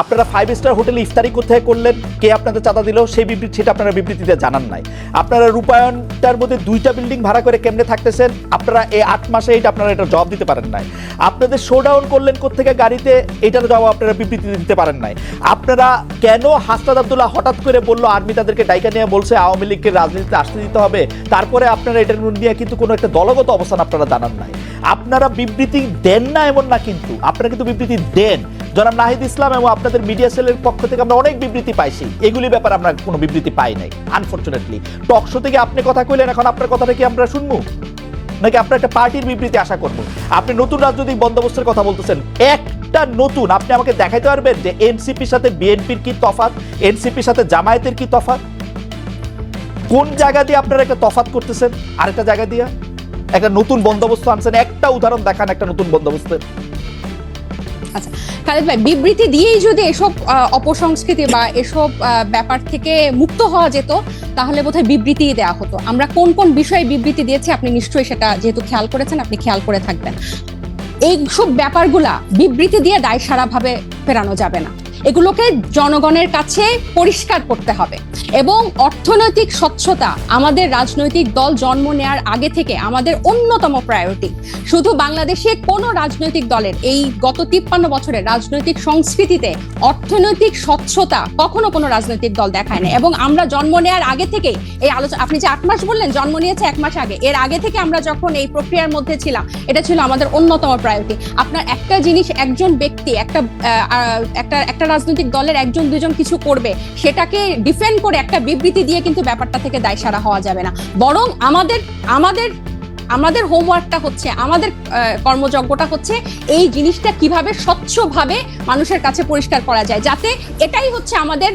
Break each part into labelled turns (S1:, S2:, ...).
S1: আপনারা 5 স্টার হোটেলে ইফতারি কোথায় করলেন, কে আপনাদের চাঁদা দিল, সেই বিবৃতি সেটা আপনারা বিবৃতিতে জানান নাই। আপনারা রূপায়ণটার মধ্যে 2টা বিল্ডিং ভাড়া করে কেমনে থাকতেছেন, আপনারা এই 8 মাসে এটা আপনারা এটা জবাব দিতে পারেন নাই। আপনাদের শোডাউন করলেন কোত্থেকে গাড়িতে, এটার জবাব আপনারা বিবৃতি দিতে পারেন নাই। আপনারা কেন হাসনাত আব্দুল্লাহ হঠাৎ করে বললো আর্মি তাদেরকে ডাইকা নিয়ে বলছে আওয়ামী লীগকে রাজনীতিতে আসতে দিতে হবে, তারপরে আপনারা এটার নিয়ে কিন্তু কোনো একটা দলগত অবস্থান আপনারা জানান নাই। আপনারা বিবৃতি দেন না এমন না, কিন্তু আপনারা কিন্তু বিবৃতি দেন। জনাব নাহিদ ইসলাম এবং আপনাদের মিডিয়া সেলের পক্ষ থেকে আমরা অনেক বিবৃতি পাইছি, এগুলি ব্যাপারে আমরা কোনো বিবৃতি পাই নাই আনফরচুনেটলি। টক শো থেকে আপনি কথা কইলেন, এখন আপনার কথাটা কি আমরা শুনবো নাকি আপনার একটা পার্টির বিবৃতি আশা করবো? আপনি নতুন রাজনৈতিক বন্দোবস্তের কথা বলতেছেন, একটা নতুন আপনি আমাকে দেখাইতে পারবেন যে এনসিপির সাথে বিএনপির কি তফাৎ, এনসিপির সাথে জামায়াতের কি তফাৎ? কোন জায়গা দিয়ে আপনারা একটা তফাৎ করতেছেন আরেকটা জায়গা দিয়ে একটা নতুন বন্দোবস্ত আনছেন? একটা উদাহরণ দেখান একটা নতুন বন্দোবস্তের।
S2: আচ্ছা খালেদ ভাই, বিবৃতি দিয়েই যদি এসব অপসংস্কৃতি বা এসব ব্যাপার থেকে মুক্ত হওয়া যেত তাহলে বোধহয় বিবৃতি দেওয়া হতো। আমরা কোন কোন বিষয়ে বিবৃতি দিয়েছি আপনি নিশ্চয়ই সেটা যেহেতু খেয়াল করেছেন, আপনি খেয়াল করে থাকবেন। এইসব ব্যাপারগুলা বিবৃতি দিয়ে দায়সারাভাবে ফেরানো যাবে না, এগুলোকে জনগণের কাছে পরিষ্কার করতে হবে। এবং অর্থনৈতিক স্বচ্ছতা আমাদের রাজনৈতিক দল জন্ম নেওয়ার আগে থেকে আমাদের অন্যতম প্রায়োরিটি। শুধু বাংলাদেশে কোনো রাজনৈতিক দলের এই গত 53 বছরের রাজনৈতিক সংস্কৃতিতে অর্থনৈতিক স্বচ্ছতা কখনো কোনো রাজনৈতিক দল দেখায় না। এবং আমরা জন্ম নেওয়ার আগে থেকেই এই আলোচনা, আপনি যে 8 মাস বললেন, জন্ম নিয়েছে 1 মাস আগে, এর আগে থেকে আমরা যখন এই প্রক্রিয়ার মধ্যে ছিলাম, এটা ছিল আমাদের অন্যতম প্রায়োরিটি। আপনার একটা জিনিস, একজন ব্যক্তি একটা রাজনৈতিক দলের 1-2 জন কিছু করবে, সেটাকে ডিফেন্ড করে একটা বিবৃতি দিয়ে কিন্তু ব্যাপারটা থেকে দায়সারা হওয়া যাবে না। বরং আমাদের হোমওয়ার্কটা হচ্ছে, আমাদের কর্মযজ্ঞটা হচ্ছে এই জিনিসটা কিভাবে স্বচ্ছভাবে মানুষের কাছে পরিষ্কার করা যায়, যাতে এটাই হচ্ছে আমাদের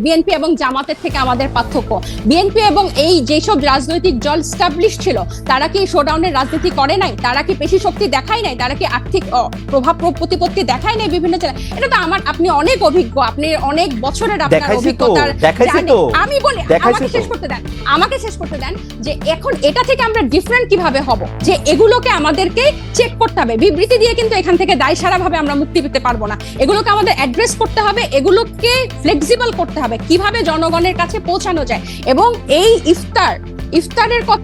S2: বিএনপি এবং জামাতের থেকে আমাদের পার্থক্য। বিএনপি এবং এই যেসব রাজনৈতিক দল স্টাবলিশ ছিল, তারা কি শোডাউনের রাজনীতি করে নাই? তারা কি পেশি শক্তি দেখায় নাই? তারা কি আর্থিক প্রভাব প্রতিপত্তি দেখায় নাই বিভিন্ন জেলায়? এটা তো আপনি অনেক অভিজ্ঞ, আপনি অনেক বছরের আপনার অভিজ্ঞতার। আমি বলি, আমাকে শেষ করতে দেন যে এখন এটা থেকে আমরা ডিফারেন্ট কিভাবে হব, যে এগুলোকে আমাদেরকে চেক করতে হবে। বিবৃতি দিয়ে কিন্তু এখান থেকে দায়সারাভাবে আমরা মুক্তি পেতে পারবো না। এগুলোকে আমাদের অ্যাড্রেস করতে হবে, এগুলোকে ফ্লেক্সিবল করতে হবে, কিভাবে জনগণের কাছে পৌঁছানো যায়। এবং এই ইফতারের কথা